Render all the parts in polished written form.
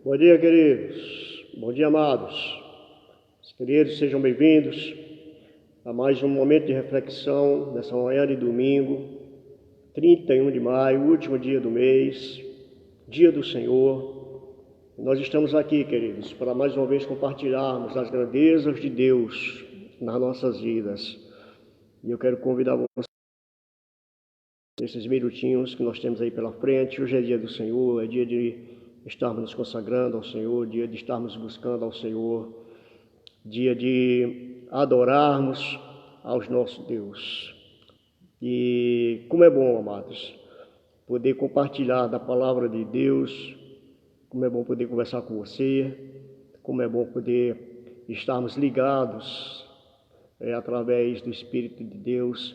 Bom dia, queridos. Bom dia, amados. Os queridos, sejam bem-vindos a mais um momento de reflexão nessa manhã de domingo, 31 de maio, último dia do mês, dia do Senhor. Nós estamos aqui, queridos, para mais uma vez compartilharmos as grandezas de Deus nas nossas vidas. E eu quero convidar vocês, nesses minutinhos que nós temos aí pela frente. Hoje é dia do Senhor, é dia de estarmos nos consagrando ao Senhor, dia de estarmos buscando ao Senhor, dia de adorarmos aos nossos Deus. E como é bom, amados, poder compartilhar da palavra de Deus, como é bom poder conversar com você, como é bom poder estarmos ligados através do Espírito de Deus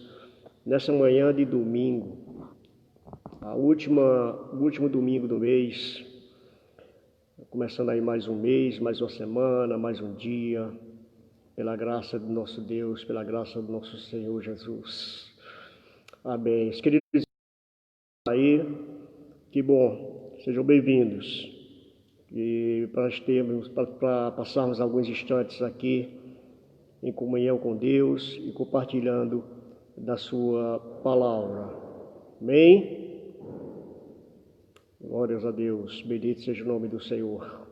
nessa manhã de domingo, o último domingo do mês, começando aí mais um mês, mais uma semana, mais um dia, pela graça do nosso Deus, pela graça do nosso Senhor Jesus. Amém. Os queridos aí, que bom, sejam bem-vindos. E para passarmos alguns instantes aqui em comunhão com Deus e compartilhando da sua palavra. Amém? Glórias a Deus, bendito seja o nome do Senhor.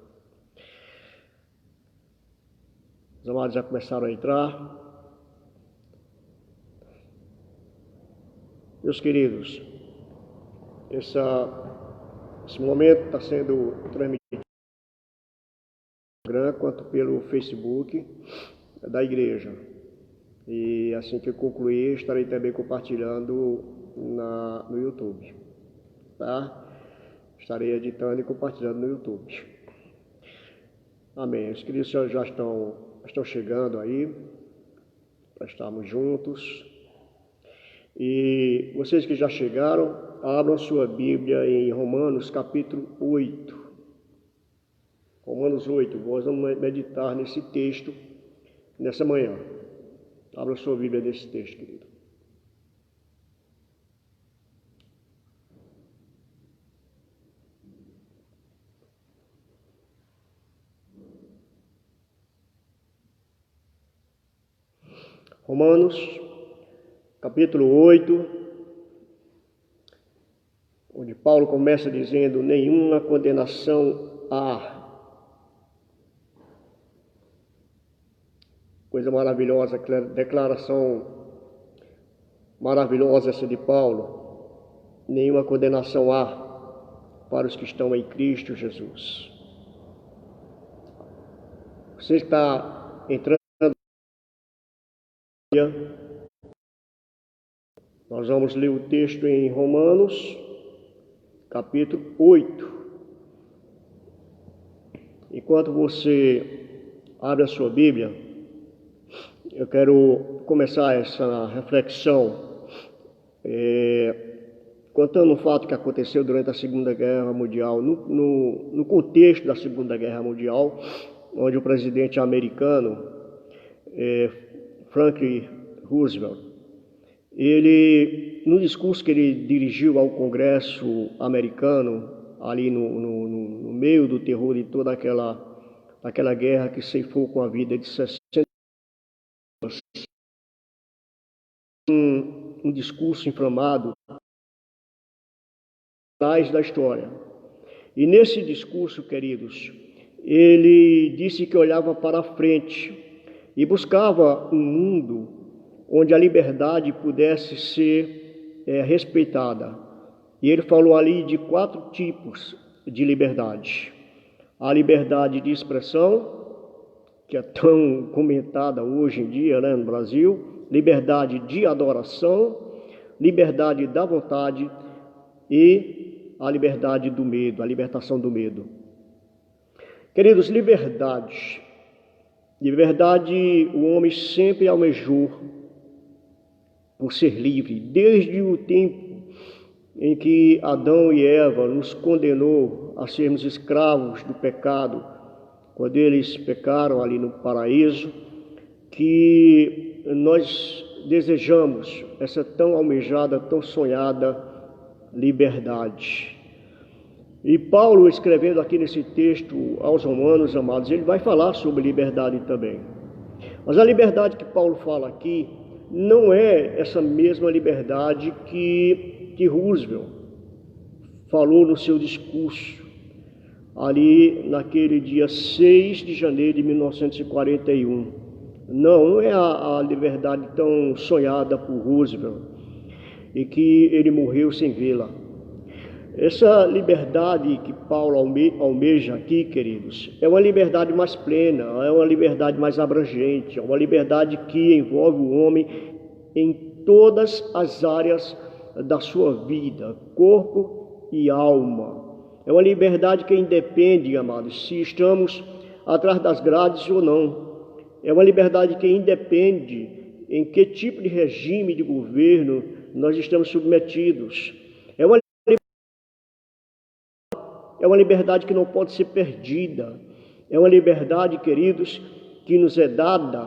Os amados já começaram a entrar. Meus queridos, esse momento está sendo transmitido no Instagram quanto pelo Facebook da igreja. E assim que eu concluir, estarei também compartilhando no YouTube, tá? Estarei editando e compartilhando no YouTube. Amém. Os queridos já estão chegando aí, para estarmos juntos. E vocês que já chegaram, abram sua Bíblia em Romanos capítulo 8. Romanos 8, nós vamos meditar nesse texto nessa manhã. Abra sua Bíblia nesse texto, querido. Romanos, capítulo 8, onde Paulo começa dizendo: nenhuma condenação há. Coisa maravilhosa, declaração maravilhosa essa de Paulo. Nenhuma condenação há para os que estão em Cristo Jesus. Você está entrando. Nós vamos ler o texto em Romanos, capítulo 8. Enquanto você abre a sua Bíblia, eu quero começar essa reflexão contando um fato que aconteceu durante a Segunda Guerra Mundial, no contexto da Segunda Guerra Mundial, onde o presidente americano, Franklin Roosevelt, ele, no discurso que ele dirigiu ao Congresso americano, ali no meio do terror de toda aquela guerra que ceifou com a vida de 60 pessoas, um discurso inflamado da história. E nesse discurso, queridos, ele disse que olhava para a frente e buscava um mundo onde a liberdade pudesse ser respeitada. E ele falou ali de 4 tipos de liberdade. A liberdade de expressão, que é tão comentada hoje em dia, né, no Brasil, liberdade de adoração, liberdade da vontade e a liberdade do medo, a libertação do medo. Queridos, liberdade, o homem sempre almejou por ser livre, desde o tempo em que Adão e Eva nos condenou a sermos escravos do pecado, quando eles pecaram ali no paraíso, que nós desejamos essa tão almejada, tão sonhada liberdade. E Paulo, escrevendo aqui nesse texto aos Romanos, amados, ele vai falar sobre liberdade também. Mas a liberdade que Paulo fala aqui não é essa mesma liberdade que Roosevelt falou no seu discurso, ali naquele dia 6 de janeiro de 1941. Não é a liberdade tão sonhada por Roosevelt e que ele morreu sem vê-la. Essa liberdade que Paulo almeja aqui, queridos, é uma liberdade mais plena, é uma liberdade mais abrangente, é uma liberdade que envolve o homem em todas as áreas da sua vida, corpo e alma. É uma liberdade que independe, amados, se estamos atrás das grades ou não. É uma liberdade que independe em que tipo de regime de governo nós estamos submetidos. É uma liberdade que não pode ser perdida. É uma liberdade, queridos, que nos é dada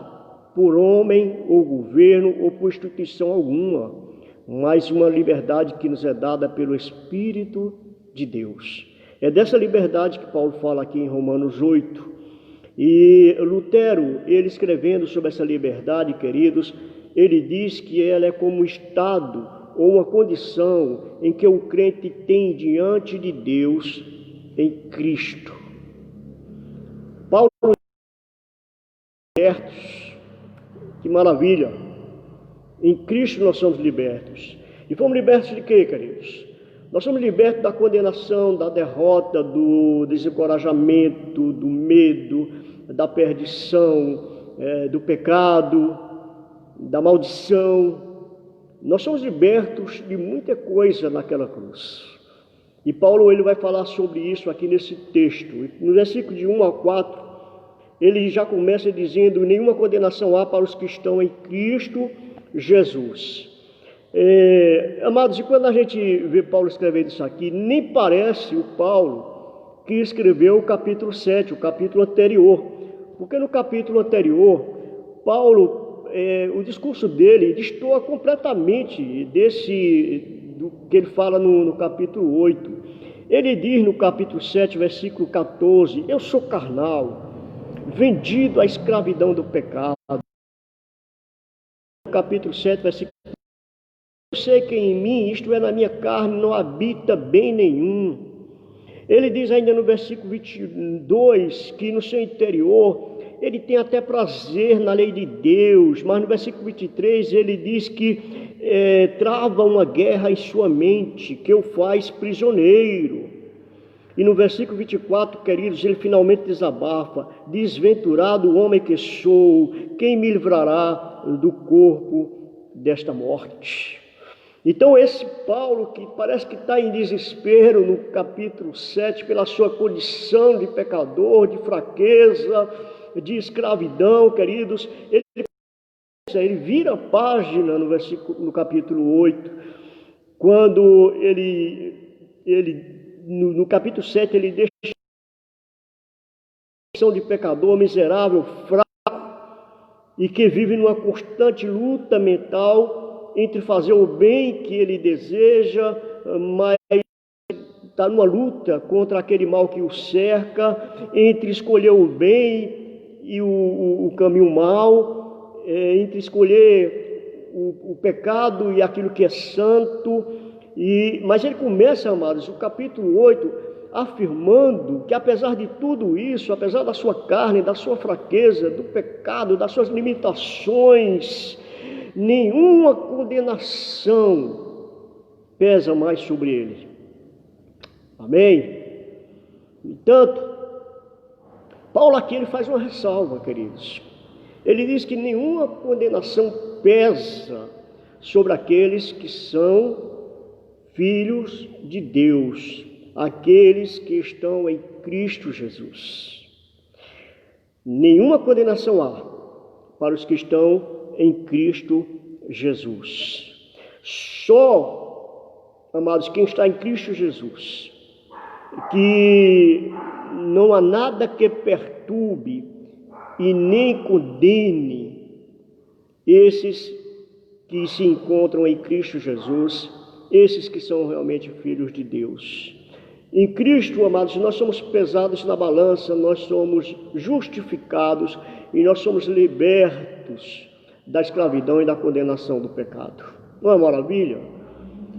por homem ou governo ou por instituição alguma, mas uma liberdade que nos é dada pelo Espírito de Deus. É dessa liberdade que Paulo fala aqui em Romanos 8. E Lutero, ele escrevendo sobre essa liberdade, queridos, ele diz que ela é como um estado ou uma condição em que o crente tem diante de Deus em Cristo. Paulo, libertos, que maravilha! Em Cristo nós somos libertos. E fomos libertos de quê, queridos? Nós somos libertos da condenação, da derrota, do desencorajamento, do medo, da perdição, do pecado, da maldição. Nós somos libertos de muita coisa naquela cruz. E Paulo ele vai falar sobre isso aqui nesse texto. No versículo de 1 a 4, ele já começa dizendo: nenhuma condenação há para os que estão em Cristo Jesus. Amados, e quando a gente vê Paulo escrevendo isso aqui, nem parece o Paulo que escreveu o capítulo 7, o capítulo anterior. Porque no capítulo anterior, Paulo, o discurso dele destoa completamente do que ele fala no capítulo 8. Ele diz no capítulo 7, versículo 14: eu sou carnal, vendido à escravidão do pecado. No capítulo 7, versículo: eu sei que em mim, isto é, na minha carne, não habita bem nenhum. Ele diz ainda no versículo 22 que no seu interior ele tem até prazer na lei de Deus, mas no versículo 23 ele diz que trava uma guerra em sua mente, que o faz prisioneiro. E no versículo 24, queridos, ele finalmente desabafa: desventurado o homem que sou, quem me livrará do corpo desta morte? Então esse Paulo, que parece que está em desespero no capítulo 7, pela sua condição de pecador, de fraqueza, de escravidão, queridos, ele vira a página no capítulo 8, quando no capítulo 7, ele deixa a condição de pecador, miserável, fraco, e que vive numa constante luta mental entre fazer o bem que ele deseja, mas está numa luta contra aquele mal que o cerca, entre escolher o bem e o caminho mau, entre escolher o pecado e aquilo que é santo. Mas ele começa, amados, o capítulo 8, afirmando que apesar de tudo isso, apesar da sua carne, da sua fraqueza, do pecado, das suas limitações, nenhuma condenação pesa mais sobre ele. Amém? Entanto, Paulo aqui ele faz uma ressalva, queridos. Ele diz que nenhuma condenação pesa sobre aqueles que são filhos de Deus, aqueles que estão em Cristo Jesus. Nenhuma condenação há para os que estão em Cristo Jesus. Só, amados, quem está em Cristo Jesus, que não há nada que perturbe e nem condene esses que se encontram em Cristo Jesus, esses que são realmente filhos de Deus. Em Cristo, amados, nós somos pesados na balança, nós somos justificados e nós somos libertos da escravidão e da condenação do pecado. Não é maravilha?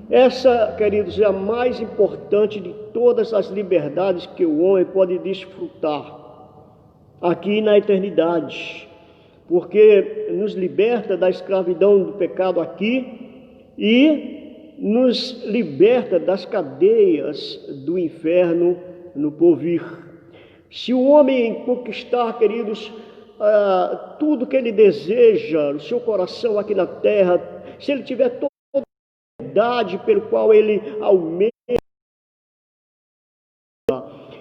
Essa, queridos, é a mais importante de todas as liberdades que o homem pode desfrutar aqui na eternidade, porque nos liberta da escravidão do pecado aqui e nos liberta das cadeias do inferno no porvir. Se o homem conquistar, queridos, tudo que ele deseja no seu coração aqui na terra, se ele tiver toda a verdade pelo qual ele almeja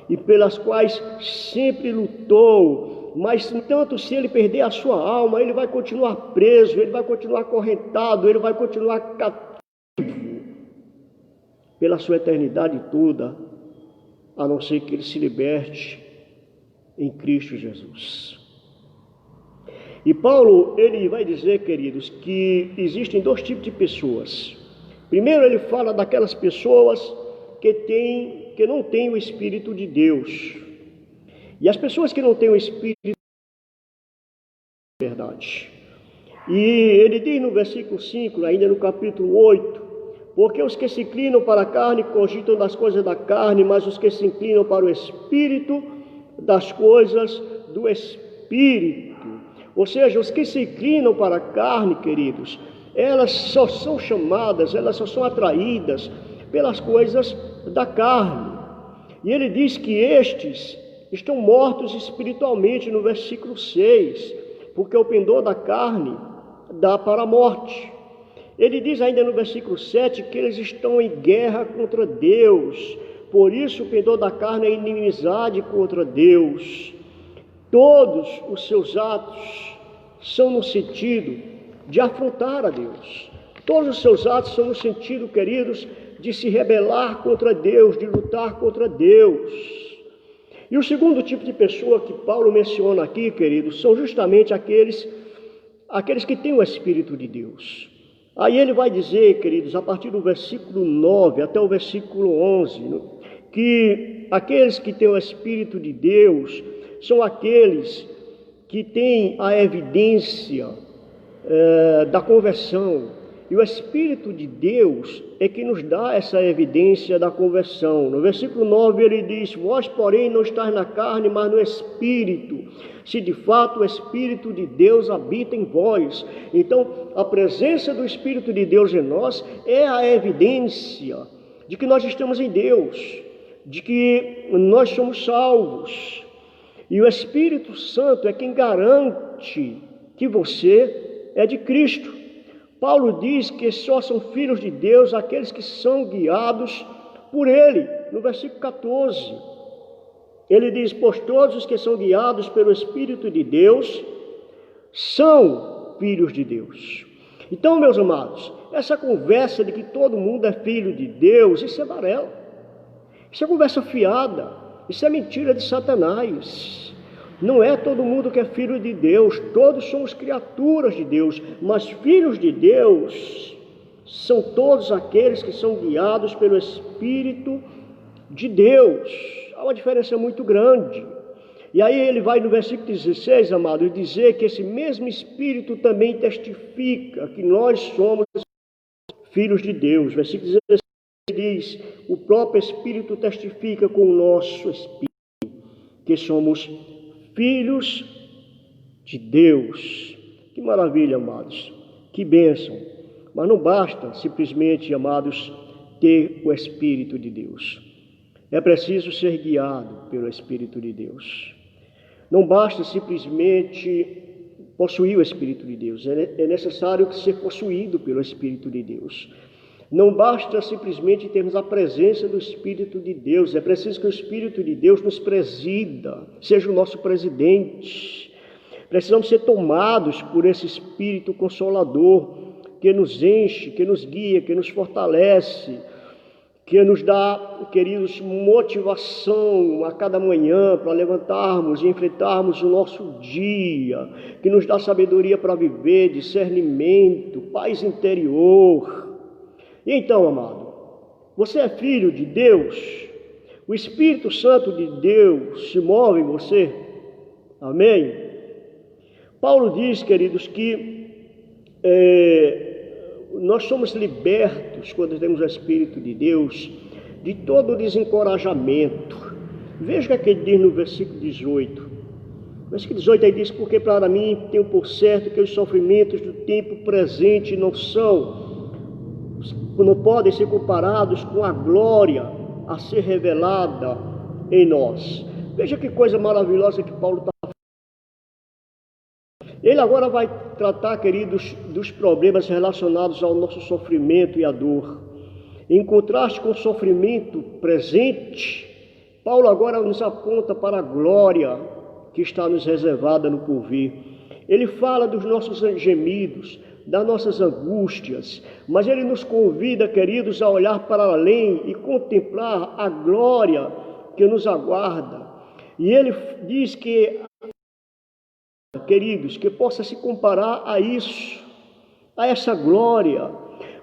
e pelas quais sempre lutou, mas, no entanto, se ele perder a sua alma, ele vai continuar preso, ele vai continuar acorrentado, ele vai continuar cativo pela sua eternidade toda, a não ser que ele se liberte em Cristo Jesus. E Paulo, ele vai dizer, queridos, que existem dois tipos de pessoas. Primeiro, ele fala daquelas pessoas que não têm o Espírito de Deus. E as pessoas que não têm o Espírito de verdade. E ele diz no versículo 5, ainda no capítulo 8, porque os que se inclinam para a carne cogitam das coisas da carne, mas os que se inclinam para o Espírito, das coisas do Espírito. Ou seja, os que se inclinam para a carne, queridos, elas só são chamadas, elas só são atraídas pelas coisas da carne. E ele diz que estes estão mortos espiritualmente no versículo 6, porque o pendor da carne dá para a morte. Ele diz ainda no versículo 7 que eles estão em guerra contra Deus, por isso o pendor da carne é inimizade contra Deus. Todos os seus atos são no sentido de afrontar a Deus. Todos os seus atos são no sentido, queridos, de se rebelar contra Deus, de lutar contra Deus. E o segundo tipo de pessoa que Paulo menciona aqui, queridos, são justamente aqueles que têm o Espírito de Deus. Aí ele vai dizer, queridos, a partir do versículo 9 até o versículo 11, que aqueles que têm o Espírito de Deus são aqueles que têm a evidência da conversão. E o Espírito de Deus é que nos dá essa evidência da conversão. No versículo 9 ele diz: vós, porém, não estáis na carne, mas no Espírito, se de fato o Espírito de Deus habita em vós. Então, a presença do Espírito de Deus em nós é a evidência de que nós estamos em Deus, de que nós somos salvos. E o Espírito Santo é quem garante que você é de Cristo. Paulo diz que só são filhos de Deus aqueles que são guiados por Ele. No versículo 14, ele diz: pois todos os que são guiados pelo Espírito de Deus são filhos de Deus. Então, meus amados, essa conversa de que todo mundo é filho de Deus, isso é balela. Isso é conversa fiada, isso é mentira de Satanás. Não é todo mundo que é filho de Deus, todos somos criaturas de Deus, mas filhos de Deus são todos aqueles que são guiados pelo Espírito de Deus. Há uma diferença muito grande. E aí ele vai no versículo 16, amado, dizer que esse mesmo Espírito também testifica que nós somos filhos de Deus. Versículo 16 diz: o próprio Espírito testifica com o nosso Espírito que somos filhos de Deus. Que maravilha, amados, que bênção. Mas não basta simplesmente, amados, ter o Espírito de Deus. É preciso ser guiado pelo Espírito de Deus. Não basta simplesmente possuir o Espírito de Deus, é necessário ser possuído pelo Espírito de Deus. Não basta simplesmente termos a presença do Espírito de Deus, é preciso que o Espírito de Deus nos presida, seja o nosso presidente. Precisamos ser tomados por esse Espírito Consolador, que nos enche, que nos guia, que nos fortalece, que nos dá, queridos, motivação a cada manhã para levantarmos e enfrentarmos o nosso dia, que nos dá sabedoria para viver, discernimento, paz interior. E então, amado, você é filho de Deus O Espírito Santo de Deus se move em você. Amém? Paulo diz, queridos, que nós somos libertos, quando temos o Espírito de Deus, de todo desencorajamento. Veja o que ele diz no versículo 18. No versículo 18 ele diz: porque para mim tenho por certo que os sofrimentos do tempo presente não podem ser comparados com a glória a ser revelada em nós. Veja que coisa maravilhosa que Paulo está falando. Ele agora vai tratar, queridos, dos problemas relacionados ao nosso sofrimento e à dor. Em contraste com o sofrimento presente, Paulo agora nos aponta para a glória que está nos reservada no porvir. Ele fala dos nossos gemidos, das nossas angústias, mas ele nos convida, queridos, a olhar para além e contemplar a glória que nos aguarda. E ele diz que, queridos, que possa se comparar a isso, a essa glória.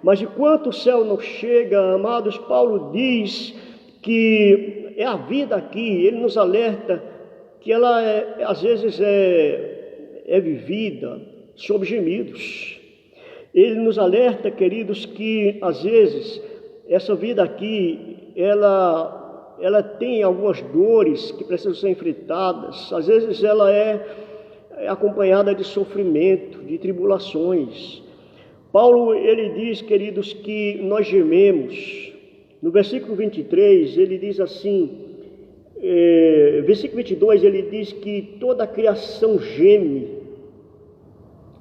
Mas enquanto o céu não chega, amados, Paulo diz que é a vida aqui. Ele nos alerta que ela às vezes é vivida sob gemidos. Ele nos alerta, queridos, que às vezes essa vida aqui, ela tem algumas dores que precisam ser enfrentadas. Às vezes ela é acompanhada de sofrimento, de tribulações. Paulo, ele diz, queridos, que nós gememos. No versículo 23, ele diz assim, versículo 22, ele diz que toda a criação geme,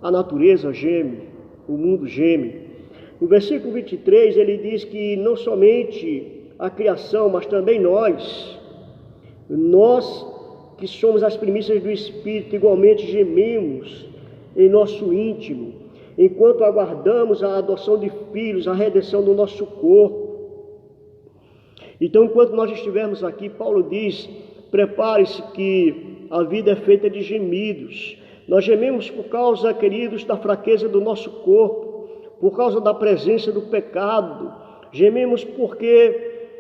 a natureza geme, o mundo geme. No versículo 23, ele diz que não somente a criação, mas também nós que somos as primícias do Espírito, igualmente gememos em nosso íntimo, enquanto aguardamos a adoção de filhos, a redenção do nosso corpo. Então, enquanto nós estivermos aqui, Paulo diz, prepare-se que a vida é feita de gemidos. Nós gememos por causa, queridos, da fraqueza do nosso corpo, por causa da presença do pecado. Gememos porque,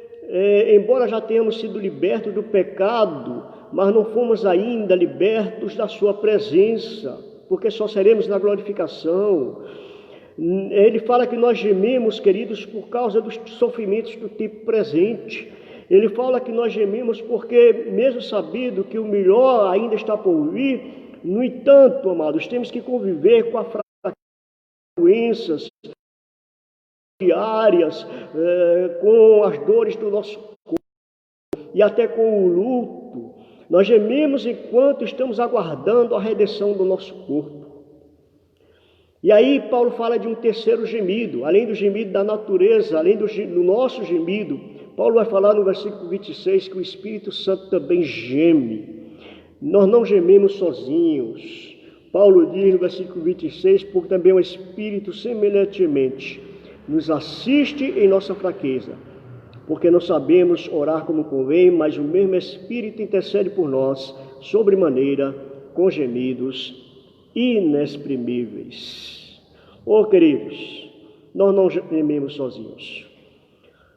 embora já tenhamos sido libertos do pecado, mas não fomos ainda libertos da sua presença, porque só seremos na glorificação. Ele fala que nós gememos, queridos, por causa dos sofrimentos do tempo presente. Ele fala que nós gememos porque, mesmo sabendo que o melhor ainda está por vir, no entanto, amados, temos que conviver com a fraqueza, doenças diárias, com as dores do nosso corpo e até com o luto. Nós gememos enquanto estamos aguardando a redenção do nosso corpo. E aí Paulo fala de um terceiro gemido, além do gemido da natureza, além do nosso gemido. Paulo vai falar no versículo 26 que o Espírito Santo também geme. Nós não gememos sozinhos. Paulo diz no versículo 26, porque também o Espírito semelhantemente nos assiste em nossa fraqueza, porque não sabemos orar como convém, mas o mesmo Espírito intercede por nós, sobremaneira, com gemidos inexprimíveis. Queridos, nós não gememos sozinhos.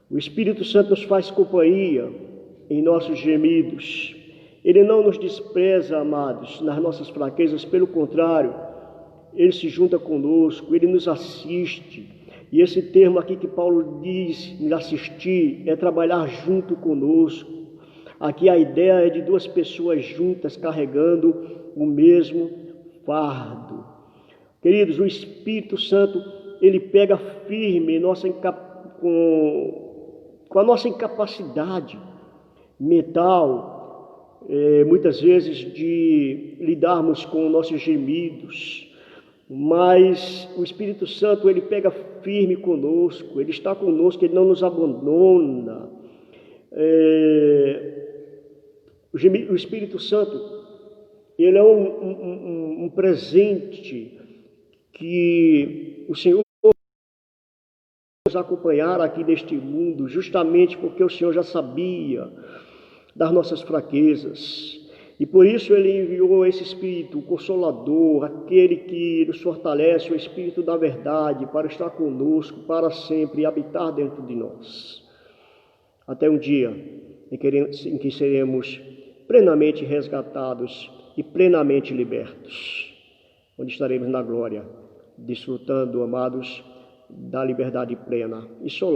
O Espírito Santo nos faz companhia em nossos gemidos. Ele não nos despreza, amados, nas nossas fraquezas, pelo contrário, Ele se junta conosco, Ele nos assiste. E esse termo aqui que Paulo diz, nos assistir, é trabalhar junto conosco. Aqui a ideia é de duas pessoas juntas carregando o mesmo fardo. Queridos, o Espírito Santo, ele pega firme com a nossa incapacidade mental, muitas vezes de lidarmos com nossos gemidos, mas o Espírito Santo, ele pega firme conosco, ele está conosco, ele não nos abandona. O Espírito Santo, ele é um presente que o Senhor nos acompanhar aqui neste mundo, justamente porque o Senhor já sabia das nossas fraquezas, e por isso Ele enviou esse Espírito, o Consolador, aquele que nos fortalece, o Espírito da verdade, para estar conosco para sempre e habitar dentro de nós. Até um dia em que seremos plenamente resgatados e plenamente libertos, onde estaremos na glória, desfrutando, amados, da liberdade plena. E só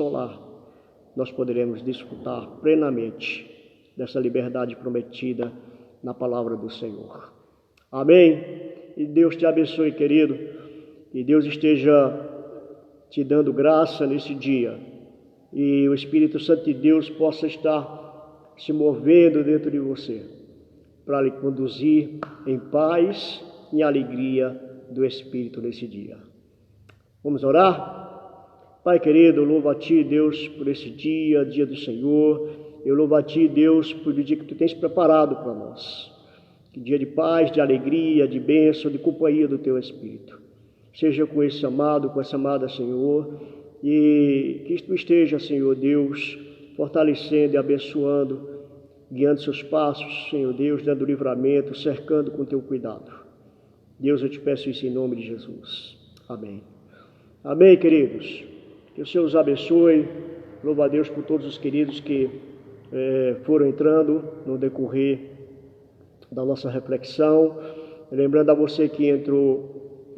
lá, nós poderemos desfrutar plenamente dessa liberdade prometida na palavra do Senhor. Amém? E Deus te abençoe, querido, e Deus esteja te dando graça nesse dia, e o Espírito Santo de Deus possa estar se movendo dentro de você, para lhe conduzir em paz e alegria do Espírito nesse dia. Vamos orar? Pai querido, eu louvo a Ti, Deus, por esse dia, dia do Senhor. Eu louvo a Ti, Deus, por o dia que Tu tens preparado para nós. Que dia de paz, de alegria, de bênção, de companhia do Teu Espírito. Seja com esse amado, com essa amada, Senhor, e que Tu esteja, Senhor Deus, fortalecendo e abençoando, guiando seus passos, Senhor Deus, dando livramento, cercando com Teu cuidado. Deus, eu te peço isso em nome de Jesus. Amém. Amém, queridos. Que o Senhor os abençoe. Louvo a Deus por todos os queridos que foram entrando no decorrer da nossa reflexão. Lembrando a você que entrou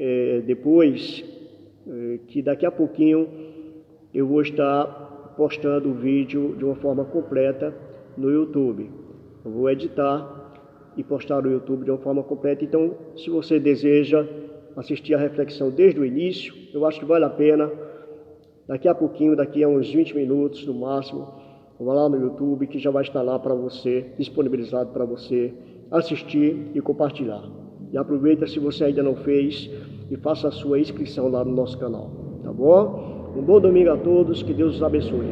depois, que daqui a pouquinho eu vou estar postando o vídeo de uma forma completa no YouTube. Eu vou editar e postar no YouTube de uma forma completa. Então, se você deseja assistir a reflexão desde o início, eu acho que vale a pena. Daqui a pouquinho, daqui a uns 20 minutos no máximo, vá lá no YouTube que já vai estar lá para você, disponibilizado para você assistir e compartilhar. E aproveita, se você ainda não fez, e faça a sua inscrição lá no nosso canal, tá bom? Um bom domingo a todos, que Deus os abençoe.